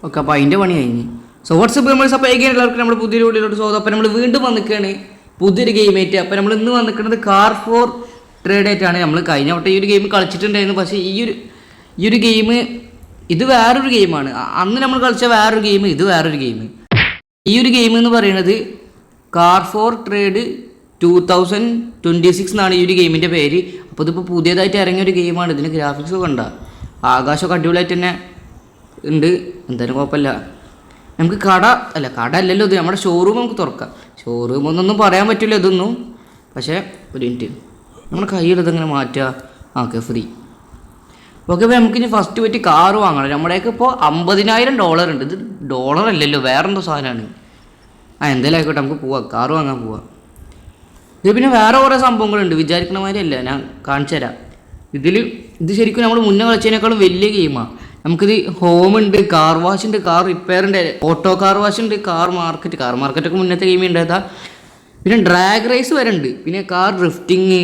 Okay, അപ്പോൾ അതിൻ്റെ പണി കഴിഞ്ഞ്. സോ വാട്സപ്പ് നമ്മൾ സപ്പോയിക്കാൻ എല്ലാവർക്കും നമ്മുടെ പുതിയൊരു വീഡിയോയിലോട്ട് സ്വാഗതം. അപ്പോൾ നമ്മൾ വീണ്ടും വന്നിക്കുകയാണ് പുതിയൊരു ഗെയിമായിട്ട്. അപ്പോൾ നമ്മൾ ഇന്ന് വന്നിരിക്കുന്നത് കാർ ഫോർ ട്രേഡ് ആയിട്ടാണ്. നമ്മൾ കഴിഞ്ഞ വട്ടം ഈ ഒരു ഗെയിം കളിച്ചിട്ടുണ്ടായിരുന്നു. പക്ഷേ ഈ ഒരു ഗെയിം ഇത് വേറൊരു ഗെയിമാണ്. അന്ന് നമ്മൾ കളിച്ച വേറൊരു ഗെയിം, ഇത് വേറൊരു ഗെയിം. ഈ ഒരു ഗെയിം എന്ന് പറയുന്നത് കാർ ഫോർ ട്രേഡ് 2026 എന്നാണ് ഈ ഒരു ഗെയിമിൻ്റെ പേര്. അപ്പോൾ ഇതിപ്പോൾ പുതിയതായിട്ട് ഇറങ്ങിയ ഒരു ഗെയിമാണ്. ഇതിന് ഗ്രാഫിക്സ് ഒക്കെ ഉണ്ടാ, ആകാശമൊക്കെ അടിപൊളിയായിട്ട് തന്നെ ഉണ്ട്. എന്തായാലും കുഴപ്പമില്ല. നമുക്ക് കട അല്ലല്ലോ ഇത്, നമ്മുടെ ഷോറൂം നമുക്ക് തുറക്കാം. ഷോറൂം ഒന്നൊന്നും പറയാൻ പറ്റില്ല ഇതൊന്നും. പക്ഷേ ഒരു മിനിറ്റ്, നമ്മുടെ കയ്യിലത് ഇങ്ങനെ മാറ്റുക. Okay, free. ഓക്കെ, അപ്പോൾ നമുക്കിനി ഫസ്റ്റ് പോയിട്ട് കാറ് വാങ്ങണം. നമ്മുടെയൊക്കെ ഇപ്പോൾ $50,000 ഉണ്ട്. ഇത് ഡോളർ അല്ലല്ലോ, വേറെന്തോ സാധനമാണ്. എന്തായാലും ആയിക്കോട്ടെ, നമുക്ക് പോവാം, കാറ് വാങ്ങാൻ പോവാം. ഇത് പിന്നെ വേറെ കുറേ സംഭവങ്ങളുണ്ട്, വിചാരിക്കണ മാതിരിയല്ല. ഞാൻ കാണിച്ചു തരാം. ഇത് ശരിക്കും നമ്മൾ മുന്നേ കളിച്ചതിനേക്കാളും വലിയ ഗെയിമാണ്. നമുക്കിത് ഹോമുണ്ട്, കാർ വാഷ് ഉണ്ട്, കാർ റിപ്പയറിൻ്റെ, ഓട്ടോ കാർ വാഷ് ഉണ്ട്, കാർ മാർക്കറ്റൊക്കെ മുന്നത്തെ ഗെയിമിൽ ഉണ്ടായതാ. പിന്നെ ഡ്രാഗ് റേസ് വരെ ഉണ്ട്, പിന്നെ കാർ ഡ്രിഫ്റ്റിങ്,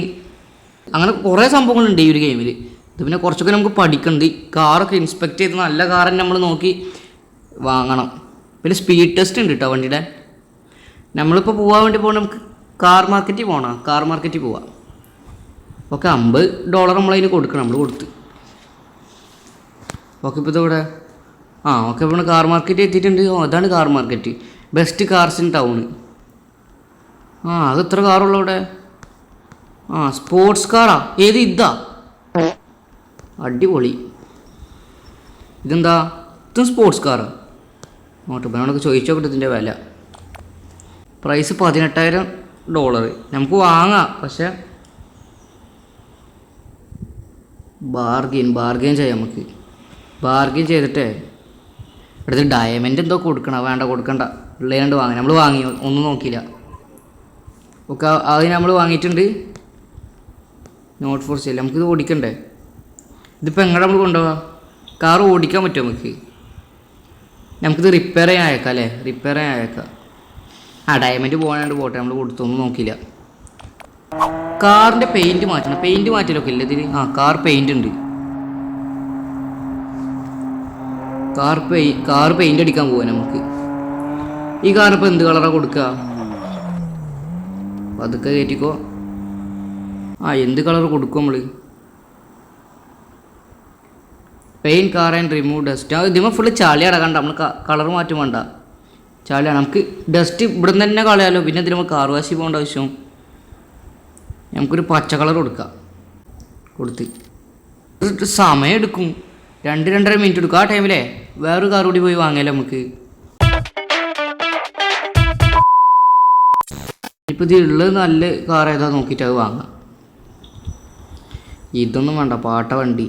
അങ്ങനെ കുറേ സംഭവങ്ങളുണ്ട് ഈ ഒരു ഗെയിമിൽ. ഇത് പിന്നെ കുറച്ചൊക്കെ നമുക്ക് പഠിക്കുന്നുണ്ട്. കാറൊക്കെ ഇൻസ്പെക്ട് ചെയ്ത് നല്ല കാർ തന്നെ നമ്മൾ നോക്കി വാങ്ങണം. പിന്നെ സ്പീഡ് ടെസ്റ്റ് ഉണ്ട് കേട്ടോ വണ്ടിയുടെ. നമ്മളിപ്പോൾ പോകാൻ വേണ്ടി പോകണം, നമുക്ക് കാർ മാർക്കറ്റിൽ പോവാം. ഓക്കെ, $50 നമ്മളതിന് കൊടുക്കണം. നമ്മൾ കൊടുത്ത്. ഓക്കെ, ഇപ്പോൾ ഇതിവിടെ ഓക്കെ, ഇപ്പോൾ കാർ മാർക്കറ്റ് എത്തിയിട്ടുണ്ട്. അതാണ് car market, best cars in town. അത് എത്ര കാറുള്ള ഇവിടെ? സ്പോർട്സ് കാറാ. ഏത്? ഇതാ, അടിപൊളി. ഇതെന്താ? ഇതും സ്പോർട്സ് കാറാ. ഓട്ടോനോടൊക്കെ ചോദിച്ചോക്കട്ടെ ഇതിൻ്റെ വില. പ്രൈസ് $18,000. നമുക്ക് വാങ്ങാം, പക്ഷേ ബാർഗെയിൻ ചെയ്യാം. നമുക്ക് ബാർഗെയിൻ ചെയ്തിട്ടേ അടുത്ത് ഡയമണ്ട് എന്തോ കൊടുക്കണം. വേണ്ട, കൊടുക്കണ്ട, ഉള്ളതുകൊണ്ട് വാങ്ങി. നമ്മൾ വാങ്ങി, ഒന്നും നോക്കിയില്ല. ഓക്കെ, അത് നമ്മൾ വാങ്ങിയിട്ടുണ്ട്. Not for sale. നമുക്കിത് ഓടിക്കണ്ടേ? ഇതിപ്പോൾ എങ്ങനെ നമ്മൾ കൊണ്ടുപോകാം? കാർ ഓടിക്കാൻ പറ്റുമോ നമുക്കിത് റിപ്പയർ ചെയ്യാൻ അയക്കാം. ഡയമണ്ട് പോകാനായിട്ട് പോട്ടെ, നമ്മൾ കൊടുത്തൊന്നും നോക്കിയില്ല. കാറിൻ്റെ പെയിൻറ്റ് മാറ്റണം. പെയിൻറ്റ് മാറ്റലൊക്കെ ഇല്ല ഇതിന്. കാർ പെയിൻറ്റ് ഉണ്ട്. കാർ പെയിൻറ്റ് അടിക്കാൻ പോവാ നമുക്ക്. ഈ കാറിപ്പോൾ എന്ത് കളറാണ് കൊടുക്കുക? അതൊക്കെ കയറ്റിക്കോ. എന്ത് കളർ കൊടുക്കും നമ്മൾ? Paint car and remove dust. ഇതിമ ഫുള്ള് ചളി അടക്കണ്ട, നമ്മൾ കളർ മാറ്റം വേണ്ട. ചളിയാണ്. നമുക്ക് ഡസ്റ്റ് ഇവിടെ നിന്ന് തന്നെ കളയാലോ. പിന്നെ ഇതിൽ നമ്മൾ കാർ വാശി പോകേണ്ട ആവശ്യം. നമുക്കൊരു പച്ച കളർ കൊടുത്ത് സമയം എടുക്കും. 2-2.5 മിനിറ്റ് എടുക്കും. ആ ടൈമിലേ വേറൊരു കാർ കൂടി പോയി വാങ്ങിയാലോ നമുക്ക്. ഇപ്പം ഇത് ഉള്ളത് നല്ല കാർ ഏതാ നോക്കിയിട്ട് അത് വാങ്ങാം. ഇതൊന്നും വേണ്ട, പാട്ട വണ്ടി.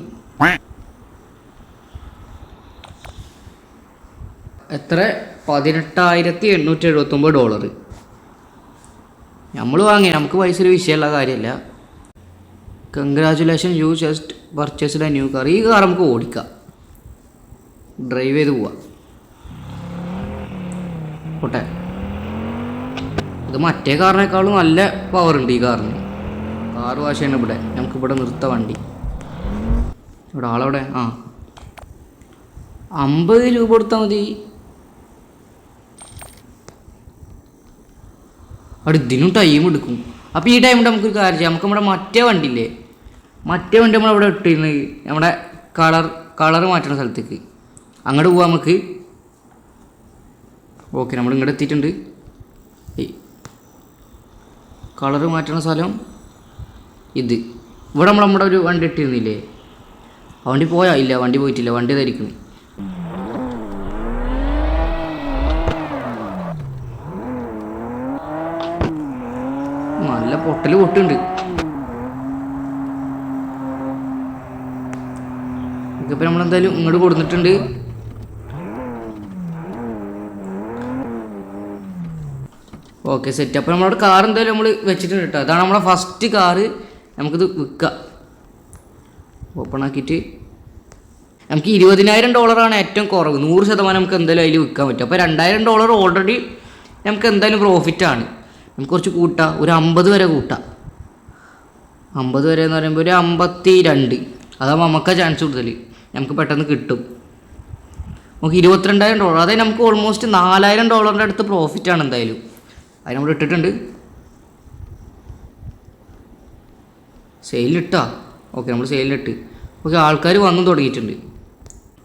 എത്ര? $18,879. നമ്മൾ വാങ്ങി, നമുക്ക് പൈസ ഒരു വിഷയമുള്ള കാര്യമല്ല. Congratulation, you just purchased A new car. ഈ കാർ നമുക്ക് ഓടിക്കാം, ഡ്രൈവ് ചെയ്ത് പോവാം. പോട്ടെ. ഇത് മറ്റേ കാറിനേക്കാളും നല്ല പവർ ഉണ്ട് ഈ കാറിന്. കാർ വാഷ് ചെയ്യണം ഇവിടെ. നമുക്കിവിടെ നിർത്താം വണ്ടി. ഇവിടെ ആളവിടെ. $50 കൊടുത്താൽ മതി. ഇതിനും ടൈം എടുക്കും. അപ്പോൾ ഈ ടൈമിൽ നമുക്കൊരു കാര്യം ചെയ്യാം. നമുക്ക് നമ്മുടെ മറ്റേ വണ്ടി നമ്മളവിടെ ഇട്ടിരുന്നത്, നമ്മുടെ കളർ മാറ്റുന്ന സ്ഥലത്തേക്ക് അങ്ങോട്ട് പോവാം നമുക്ക്. ഓക്കെ, നമ്മൾ ഇങ്ങോട്ട് എത്തിയിട്ടുണ്ട്. കളർ മാറ്റുന്ന സ്ഥലം ഇത്. ഇവിടെ നമ്മുടെ ഒരു വണ്ടി ഇട്ടിരുന്നില്ലേ? ആ വണ്ടി പോയാ? ഇല്ല, വണ്ടി പോയിട്ടില്ല. വണ്ടി ധരിക്കുന്നു. നല്ല പൊട്ടുണ്ട്. ഇപ്പം നമ്മളെന്തായാലും ഇങ്ങോട്ട് കൊടുത്തിട്ടുണ്ട്. Okay, set. അപ്പോൾ നമ്മളവിടെ കാർ എന്തായാലും നമ്മൾ വെച്ചിട്ടുണ്ട് കേട്ടോ. അതാണ് നമ്മളെ ഫസ്റ്റ് കാറ്. നമുക്കിത് വിൽക്കാം. ഓപ്പൺ ആക്കിയിട്ട് നമുക്ക് $20,000 ഏറ്റവും കുറവ്. 100% നമുക്ക് എന്തായാലും അതിൽ വിൽക്കാൻ പറ്റും. അപ്പോൾ $2,000 ഓൾറെഡി നമുക്ക് എന്തായാലും പ്രോഫിറ്റാണ്. നമുക്ക് കുറച്ച് കൂട്ടാം, ഒരു 50 വരെ കൂട്ടാം. 50 വരെ എന്ന് പറയുമ്പോൾ ഒരു 52. അതാകുമ്പോൾ നമുക്ക് ചാൻസ് കൂടുതൽ, നമുക്ക് പെട്ടെന്ന് കിട്ടും. നമുക്ക് $22,000, അതായത് നമുക്ക് ഓൾമോസ്റ്റ് $4,000 അടുത്ത് പ്രോഫിറ്റാണ് എന്തായാലും. അത് നമ്മൾ ഇട്ടിട്ടുണ്ട്. സെയിലിട്ടാ ഓക്കെ, നമ്മൾ സെയിലിട്ട്. ഓക്കെ, ആൾക്കാർ വന്നു തുടങ്ങിയിട്ടുണ്ട്.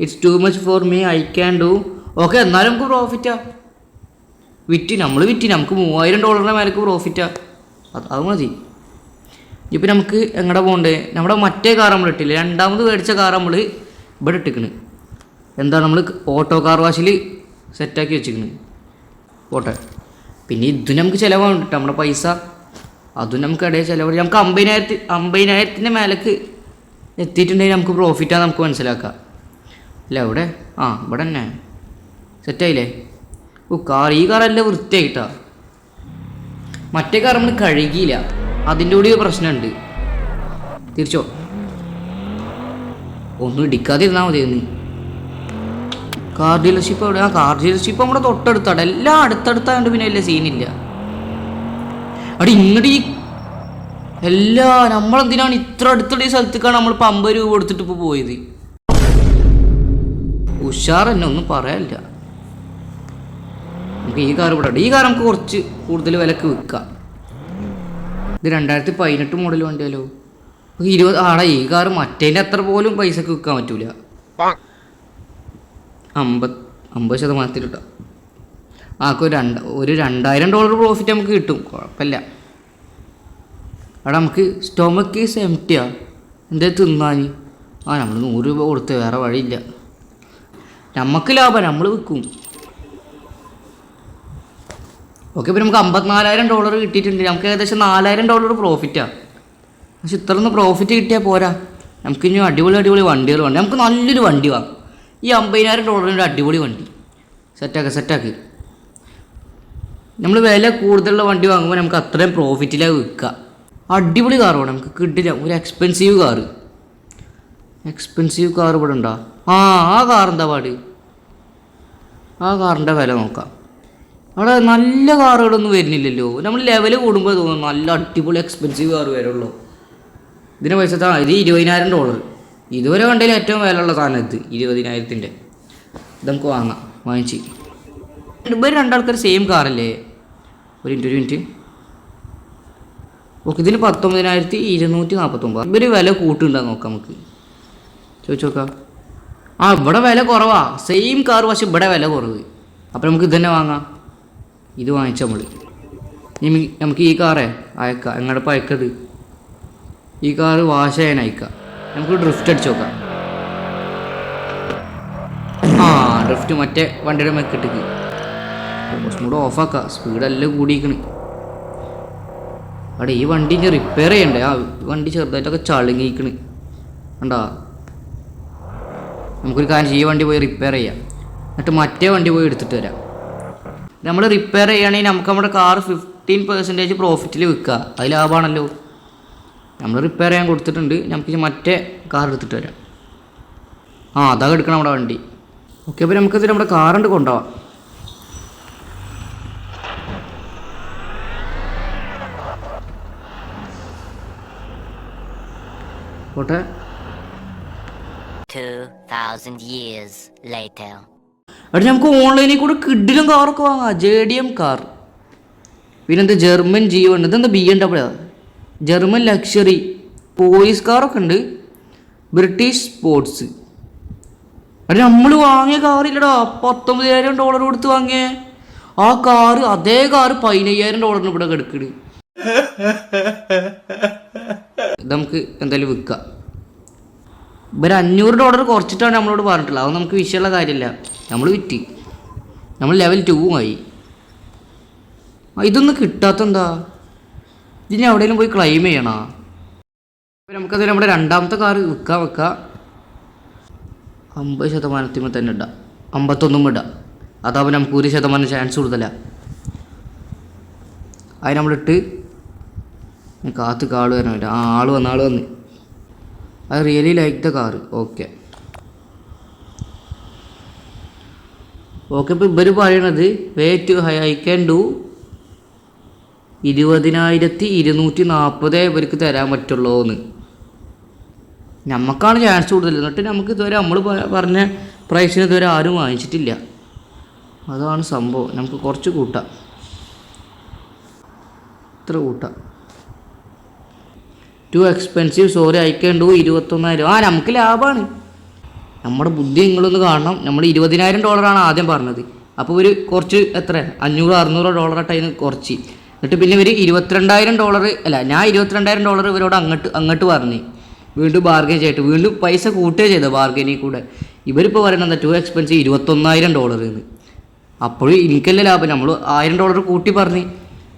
It's too much for me, I can do. Okay, എന്നാലും നമുക്ക് പ്രോഫിറ്റാ. നമ്മൾ വിറ്റ് നമുക്ക് $3,000 മേലേക്ക് പ്രോഫിറ്റാ. അത് മതി. ഇപ്പം നമുക്ക് എങ്ങടെ പോകണ്ടേ? നമ്മുടെ മറ്റേ കാർ നമ്മൾ ഇട്ടില്ല, രണ്ടാമത് മേടിച്ച കാർ നമ്മൾ ഇവിടെ ഇട്ടിക്കണ്. എന്താ നമ്മൾ ഓട്ടോ കാർ വാഷിൽ സെറ്റാക്കി വെച്ചിക്കണ് പോട്ടെ. പിന്നെ ഇതും നമുക്ക് ചിലവാണ് കേട്ടോ, നമ്മുടെ പൈസ അതും നമുക്ക് ഇടയിൽ ചിലവ്. നമുക്ക് 50,000 മേലേക്ക് എത്തിയിട്ടുണ്ടെങ്കിൽ നമുക്ക് പ്രോഫിറ്റാണ് നമുക്ക് മനസ്സിലാക്കാം. അല്ല ഇവിടെ ഇവിടെ തന്നെ സെറ്റായില്ലേ? ഈ കാറല്ല വൃത്തിയായിട്ടാ. മറ്റേ കാർ നമ്മൾ കഴുകിയില്ല, അതിൻ്റെ കൂടി പ്രശ്നമുണ്ട്. തിരിച്ചോ, ഒന്നും ഇടിക്കാതിരുന്നാൽ മതിയെന്ന്. കാർ ഡീലർഷിപ്പ് എവിടെ? കാർ ഡീലർഷിപ്പ് നമ്മുടെ തൊട്ടടുത്താണ്, എല്ലാം അടുത്തടുത്തായതുകൊണ്ട് പിന്നെ വലിയ സീനില്ല. അവിടെ ഇങ്ങോട്ട് നമ്മളെന്തിനാണ് ഇത്ര അടുത്തുള്ള ഈ സ്ഥലത്തേക്കാണ് നമ്മളിപ്പോൾ $50 കൊടുത്തിട്ട് ഇപ്പോൾ പോയത്. ഉഷാർ തന്നെ, ഒന്നും പറയാനില്ല. നമുക്ക് ഈ കാർ ഇവിടെ, ഈ കാർ നമുക്ക് കുറച്ച് കൂടുതൽ വിലക്ക് വിൽക്കാം. ഇത് 2018 മോഡൽ വണ്ടിയല്ലോ. 20 ഈ കാർ മറ്റേൻ്റെ അത്ര പോലും പൈസക്ക് വിൽക്കാൻ പറ്റൂല. 50% കിട്ടാം. ഒരു $2,000 പ്രോഫിറ്റ് നമുക്ക് കിട്ടും, കുഴപ്പമില്ല. അവിടെ നമുക്ക് സ്റ്റൊമക്ക് ഈസ് എംപ്റ്റിയാ, എന്തേ തിന്നാൻ. നമ്മൾ $100 കൊടുത്ത് വേറെ വഴിയില്ല. നമുക്ക് ലാഭം, നമ്മൾ വിൽക്കും. ഓക്കെ, ഇപ്പം നമുക്ക് $54,000 കിട്ടിയിട്ടുണ്ട്. നമുക്ക് ഏകദേശം $4,000 പ്രോഫിറ്റാണ്. പക്ഷെ ഇത്രയൊന്നും പ്രോഫിറ്റ് കിട്ടിയാൽ പോരാ, നമുക്കിനി അടിപൊളി വണ്ടികൾ വേണം. നമുക്ക് നല്ലൊരു വണ്ടി വാങ്ങാം. ഈ $50,000 അടിപൊളി വണ്ടി സെറ്റാക്കി. നമ്മൾ വില കൂടുതലുള്ള വണ്ടി വാങ്ങുമ്പോൾ നമുക്ക് അത്രയും പ്രോഫിറ്റിലാണ് വിൽക്കുക. അടിപൊളി കാർ വേണം നമുക്ക്, കിട്ടില്ല. ഒരു എക്സ്പെൻസീവ് കാർ ഇവിടെ ഉണ്ടോ? ആ കാർ എന്താ പാട്? ആ കാറിൻ്റെ വില നോക്കാം. അവിടെ നല്ല കാറുകളൊന്നും വരുന്നില്ലല്ലോ. നമ്മൾ ലെവല് കൂടുമ്പോൾ തോന്നും നല്ല അടിപൊളി എക്സ്പെൻസീവ് കാർ വരുള്ളൂ. ഇതിന് പൈസ ഇത് $20,000. ഇതുവരെ കണ്ടതിൽ ഏറ്റവും വിലയുള്ള സാധനം ഇത് 20,000. ഇത് നമുക്ക് വാങ്ങിച്ച്. ഇവർ രണ്ടാൾക്കാർ സെയിം കാറല്ലേ? ഒരു മിനിറ്റ്. ഓക്കെ, ഇതിന് $19,249. ഇവർ വില കൂട്ടുണ്ടാകും, നോക്കാം നമുക്ക് ചോദിച്ചു നോക്കാം. ഇവിടെ വില കുറവാ, സെയിം കാർ, പക്ഷെ ഇവിടെ വില കുറവ്. അപ്പോൾ നമുക്ക് ഇത് തന്നെ വാങ്ങാം. ഇത് വാങ്ങിച്ച നമുക്ക് ഈ കാറേ അയക്കാം. എങ്ങോട്ടപ്പോൾ അയക്കത്? ഈ കാറ് വാഷ് ചെയ്യാൻ അയക്കാം. നമുക്ക് ഡ്രിഫ്റ്റ് അടിച്ച് നോക്കാം. ഡ്രിഫ്റ്റ് മറ്റേ വണ്ടിയുടെ മെക്കിട്ടേക്ക് കുറച്ചും കൂടെ ഓഫാക്കാം. സ്പീഡെല്ലാം കൂടിയിരിക്കണ്. അവിടെ ഈ വണ്ടി ഇനി റിപ്പയർ ചെയ്യണ്ടേ? വണ്ടി ചെറുതായിട്ടൊക്കെ ചളുങ്ങിയിരിക്കണ് കണ്ടാ. നമുക്കൊരു കാര്യം, ഈ വണ്ടി പോയി റിപ്പയർ ചെയ്യാം, എന്നിട്ട് മറ്റേ വണ്ടി പോയി എടുത്തിട്ട് വരാം. നമ്മൾ റിപ്പയർ ചെയ്യുകയാണെങ്കിൽ നമുക്ക് നമ്മുടെ കാർ 15% പ്രോഫിറ്റിൽ വിൽക്കുക. അത് ലാഭമാണല്ലോ. നമ്മൾ റിപ്പയർ ചെയ്യാൻ കൊടുത്തിട്ടുണ്ട്, നമുക്ക് മറ്റേ കാർ എടുത്തിട്ട് വരാം. അതാ എടുക്കണം നമ്മുടെ വണ്ടി. ഓക്കെ, അപ്പോൾ നമുക്കത് നമ്മുടെ കാറുണ്ട് കൊണ്ടുപോവാം. പോട്ടെ. 2000 years later. അവിടെ നമുക്ക് ഓൺലൈനിൽ കൂടെ കിഡിലും കാറൊക്കെ വാങ്ങാം. JDM കാർ, പിന്നെന്താ ജർമ്മൻ G1, ഇതെന്താ BMW, ജർമ്മൻ ലക്ഷറി, പോലീസ് കാറൊക്കെ ഉണ്ട്, ബ്രിട്ടീഷ് സ്പോർട്സ്. അവിടെ നമ്മൾ വാങ്ങിയ കാറില്ലടാ, $19,000 കൊടുത്ത് വാങ്ങിയ ആ കാറ്. അതേ കാറ് $15,000 ഇവിടെ കിടക്കണ്. ഇത് നമുക്ക് എന്തായാലും വിൽക്കാം. ഇവർ $500 കുറച്ചിട്ടാണ് നമ്മളോട് പറഞ്ഞിട്ടുള്ളത്. അത് നമുക്ക് വിഷയമുള്ള കാര്യമില്ല. നമ്മൾ വിറ്റ്, നമ്മൾ ലെവൽ 2 ആയി. ഇതൊന്നും കിട്ടാത്തെന്താ? ഇതിന് എവിടെയെങ്കിലും പോയി ക്ലെയിം ചെയ്യണോ? നമുക്കത് നമ്മുടെ രണ്ടാമത്തെ കാർ വെക്കാം. 50% തന്നെ ഇടാം, 51 ഇടാം. അതാവുമ്പോൾ നമുക്ക് 1% ചാൻസ് കൂടുതല. അത് നമ്മളിട്ട് കാത്ത് കാള് വരാനില്ല. ആള് വന്ന് I really like the car. Okay, ഇപ്പോൾ ഇവർ പറയണത് way too high, I can do 20,240 ഇവർക്ക് തരാൻ പറ്റുള്ളൂ എന്ന്. നമുക്കാണ് ചാൻസ് കൂടുതൽ. എന്നിട്ട് നമുക്ക് ഇതുവരെ നമ്മൾ പറഞ്ഞ പ്രൈസിന് ഇതുവരെ ആരും വാങ്ങിച്ചിട്ടില്ല. അതാണ് സംഭവം. നമുക്ക് കുറച്ച് കൂട്ടാം, ഇത്ര കൂട്ടാം. ടു എക്സ്പെൻസീവ്, സോറി അയക്കേണ്ടു 21,000. നമുക്ക് ലാഭമാണ്. നമ്മുടെ ബുദ്ധി നിങ്ങളൊന്ന് കാണണം. നമ്മൾ $20,000 ആദ്യം പറഞ്ഞത്. അപ്പോൾ ഒരു കുറച്ച് എത്ര $500-600 അതിന് കുറച്ച്. എന്നിട്ട് പിന്നെ ഇവർ $22,000 അല്ല, ഞാൻ $22,000 ഇവരോട് അങ്ങോട്ട് പറഞ്ഞു. വീണ്ടും ബാർഗൈൻ ചെയ്തിട്ട് വീണ്ടും പൈസ കൂട്ടുകയും ചെയ്തത് ബാർഗൈനിൽ കൂടെ. ഇവരിപ്പോൾ പറയുന്നത് എന്താ, ടു എക്സ്പെൻസീവ് $21,000 എന്ന്. അപ്പോഴും എനിക്കല്ലേ ലാഭം. നമ്മൾ $1,000 കൂട്ടി പറഞ്ഞ്.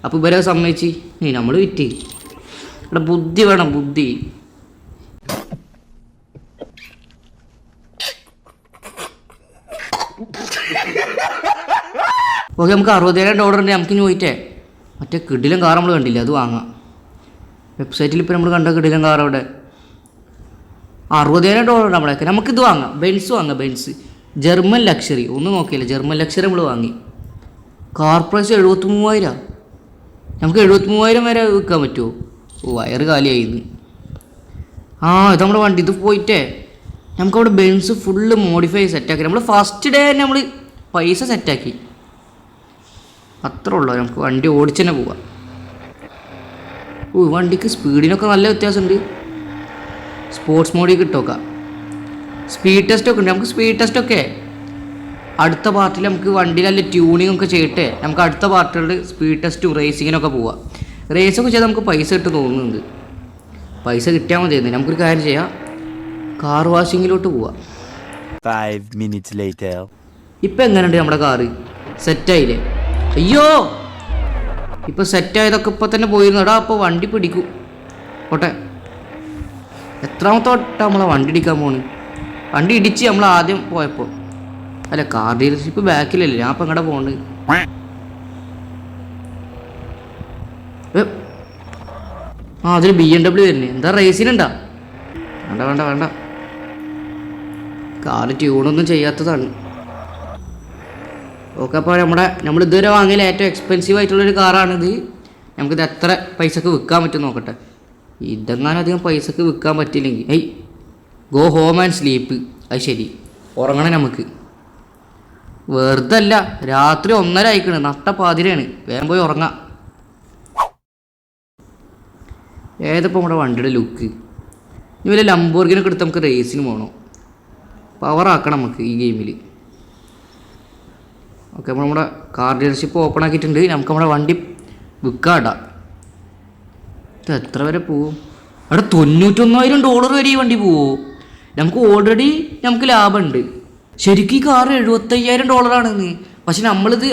അപ്പോൾ ഇവരെ സമ്മതിച്ച് നമ്മൾ വിറ്റ്. ഇവിടെ ബുദ്ധി വേണം, ബുദ്ധി. ഓക്കെ, നമുക്ക് $60,000 നമുക്ക് ഇനി പോയിട്ടേ മറ്റേ കിടിലൻ കാർ നമ്മൾ കണ്ടില്ല, അത് വാങ്ങാം. വെബ്സൈറ്റിൽ ഇപ്പോൾ നമ്മൾ കണ്ട കിടിലൻ കാർ അവിടെ $60,000 നമ്മളൊക്കെ. നമുക്കിത് വാങ്ങാം, ബെൻസ് വാങ്ങാം. ബെൻസ് ജർമ്മൻ ലക്ഷറി, ഒന്നും നോക്കിയില്ല, ജർമ്മൻ ലക്ഷറി നമ്മൾ വാങ്ങി. Car price 73,000. നമുക്ക് 73,000 വരെ വിൽക്കാൻ പറ്റുമോ? വയറ് കാലിയായിന്ന്. ഇത് നമ്മുടെ വണ്ടി. ഇത് പോയിട്ടേ നമുക്കവിടെ ബെൻസ് ഫുള്ള് മോഡിഫൈ സെറ്റാക്കി. നമ്മൾ ഫസ്റ്റ് ഡേ തന്നെ നമ്മൾ പൈസ സെറ്റാക്കി. അത്രേ ഉള്ളൂ. നമുക്ക് വണ്ടി ഓടിച്ച് തന്നെ പോവാം. വണ്ടിക്ക് സ്പീഡിനൊക്കെ നല്ല വ്യത്യാസമുണ്ട്. സ്പോർട്സ് മോഡിൽ കിട്ടുമൊക്കെ. സ്പീഡ് ടെസ്റ്റൊക്കെ ഉണ്ട്. നമുക്ക് സ്പീഡ് ടെസ്റ്റൊക്കെ അടുത്ത പാർട്ടിൽ നമുക്ക് വണ്ടിയിൽ നല്ല ട്യൂണിങ് ഒക്കെ ചെയ്തിട്ട് നമുക്ക് അടുത്ത പാർട്ടികളിൽ സ്പീഡ് ടെസ്റ്റും റേസിങ്ങിനൊക്കെ പോവാം. റേസൊക്കെ ചെയ്താൽ നമുക്ക് പൈസ കിട്ടും തോന്നുന്നുണ്ട്. പൈസ കിട്ടിയാൽ മതി. നമുക്കൊരു കാര്യം ചെയ്യാം, കാർ വാഷിങ്ങിലോട്ട് പോവാം. 5 minutes later. ഇപ്പം എങ്ങനെയുണ്ട് നമ്മുടെ കാറ്? സെറ്റായില്ലേ? അയ്യോ, ഇപ്പം സെറ്റായതൊക്കെ ഇപ്പം തന്നെ പോയിരുന്നടാ. അപ്പോൾ വണ്ടി പിടിക്കും. ഓട്ടെ, എത്രാമത്തെ വട്ടം നമ്മളെ വണ്ടി ഇടിക്കാൻ പോണ്? വണ്ടി ഇടിച്ച് നമ്മൾ ആദ്യം പോയപ്പോൾ. അല്ല, കാർ ഡീലർഷിപ്പ് ബാക്കിലല്ലേ, ഞാൻ അപ്പം എങ്ങടെ പോകണ്ട്? അതിൽ BMW വരുന്നത്. എന്താ റേസിനുണ്ടാ? വേണ്ട വേണ്ട വേണ്ട, കാറ് ട്യൂണൊന്നും ചെയ്യാത്തതാണ്. ഓക്കെ, അപ്പോൾ നമ്മൾ ഇതുവരെ വാങ്ങിയാൽ ഏറ്റവും എക്സ്പെൻസീവ് ആയിട്ടുള്ളൊരു കാറാണിത്. നമുക്കിത് എത്ര പൈസക്ക് വിൽക്കാൻ പറ്റും നോക്കട്ടെ. ഇതെങ്ങാനും അധികം പൈസക്ക് വിൽക്കാൻ പറ്റില്ലെങ്കിൽ ഗോ ഹോം ആൻഡ് സ്ലീപ്പ്. അത് ശരി, ഉറങ്ങണം നമുക്ക്. വെറുതെ അല്ല, രാത്രി 1:30 ആയിക്കണ്, നട്ട പാതിരയാണ്. വേഗം പോയി ഉറങ്ങാം. ഏതപ്പോൾ നമ്മുടെ വണ്ടിയുടെ ലുക്ക്? ഇനി വല്ല ലംബോർഗിനൊക്കെ എടുത്ത് നമുക്ക് റേസിന് പോകണം. പവറാക്കണം നമുക്ക് ഈ ഗെയിമിൽ. ഓക്കെ, അപ്പോൾ നമ്മുടെ കാർ ഡീലർഷിപ്പ് ഓപ്പൺ ആക്കിയിട്ടുണ്ട്. നമുക്ക് നമ്മുടെ വണ്ടി വിൽക്കാടാ. ഇത് എത്ര വരെ പോവും? അവിടെ $91,000 വരെ ഈ വണ്ടി പോവോ? നമുക്ക് ഓൾറെഡി ലാഭമുണ്ട്. ശരിക്കും ഈ കാർ $75,000 പക്ഷെ നമ്മളിത്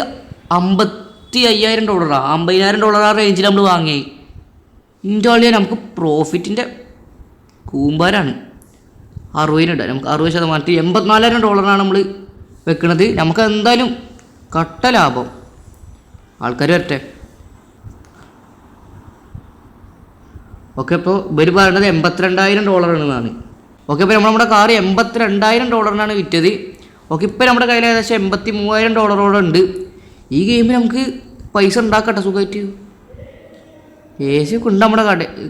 $55,000 $50,000 റേഞ്ചിൽ നമ്മൾ വാങ്ങി. ഇതിൻ്റെ ആളിയാൽ നമുക്ക് പ്രോഫിറ്റിൻ്റെ കൂമ്പാരാണ്. 60 നമുക്ക് 60% $84,000 നമ്മൾ വെക്കണത്. നമുക്ക് എന്തായാലും കട്ട ലാഭം. ആൾക്കാർ വരട്ടെ. ഓക്കെ, ഇപ്പോൾ ഇവർ പറയണത് $82,000 എന്നാണ്. ഓക്കെ, ഇപ്പോൾ നമ്മുടെ കാർ $82,000 വിറ്റത്. ഓക്കെ, ഇപ്പോൾ നമ്മുടെ കയ്യിൽ ഏകദേശം $83,000 ഉണ്ട്. ഈ ഗെയിമിൽ നമുക്ക് പൈസ ഉണ്ടാക്കട്ടെ സുഖമായിട്ട്. AC ഒക്കെ ഉണ്ട് നമ്മുടെ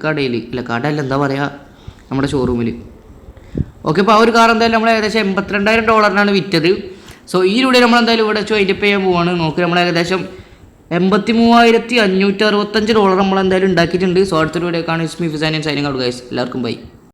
കടയിൽ. ഇല്ല, കടയല്ല, എന്താ പറയുക, നമ്മുടെ ഷോറൂമിൽ. ഓക്കെ, അപ്പോൾ ആ ഒരു കാർ എന്തായാലും നമ്മൾ ഏകദേശം $82,000 വിറ്റത്. സോ ഈ വീഡിയോ നമ്മൾ എന്തായാലും ഇവിടെ വെച്ച് വൈൻഡപ്പ് ചെയ്യാൻ പോവാണ്. നോക്കി നമ്മൾ ഏകദേശം $83,565 നമ്മൾ എന്തായാലും ഉണ്ടാക്കിയിട്ടുണ്ട്. സോ അടുത്തൊരു വീഡിയോ കാണും. ഇസ്മി ഫിസാനിയൻ സൈനിങ് ഔട്ട് ഗൈസ്. എല്ലാവർക്കും ബൈ.